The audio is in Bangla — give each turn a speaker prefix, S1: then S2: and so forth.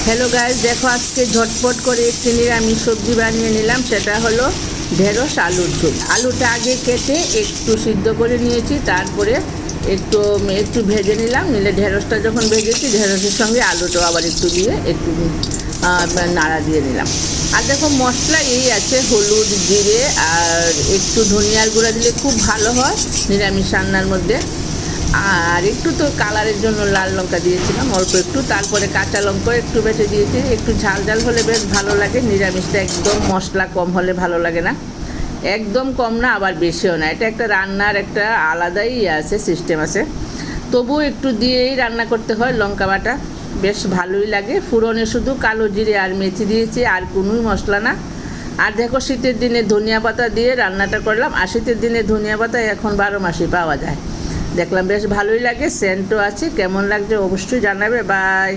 S1: হ্যালো গাইস, দেখো আজকে ঝটপট করে একটি নিরামিষ সবজি বানিয়ে নিলাম। সেটা হলো ঢেঁড়স আলুর ঝোল। আলুটা আগে কেটে একটু সিদ্ধ করে নিয়েছি, তারপরে একটু একটু ভেজে নিলে ঢেঁড়সটা যখন ভেজেছি ঢেঁড়সের সঙ্গে আলুটাও আবার একটু দিয়ে একটু নাড়া দিয়ে নিলাম। আর দেখো মশলা এই আছে, হলুদ, জিরে আর একটু ধনিয়ার গুঁড়া দিলে খুব ভালো হয় নিরামিষ রান্নার মধ্যে। আর একটু তো কালারের জন্য লাল লঙ্কা দিয়েছিলাম অল্প একটু, তারপরে কাঁচা লঙ্কা একটু বেটে দিয়েছি। একটু ঝাল ঝাল হলে বেশ ভালো লাগে। নিরামিষটা একদম মশলা কম হলে ভালো লাগে না, একদম কম না আবার বেশিও না। এটা একটা রান্নার একটা আলাদাই আছে, সিস্টেম আছে। তবুও একটু দিয়েই রান্না করতে হয়। লঙ্কা বাটা বেশ ভালোই লাগে। ফোড়নে শুধু কালো জিরে আর মেথি দিয়েছি, আর কোনোই মশলা না। আর দেখো শীতের দিনে ধনিয়া পাতা দিয়ে রান্নাটা করলাম। আর শীতের দিনে ধনিয়া পাতা এখন 12 মাসই পাওয়া যায়। দেখলাম বেশ ভালোই লাগে, সেন্টও আছে। কেমন লাগছে অবশ্যই জানাবে। বাই।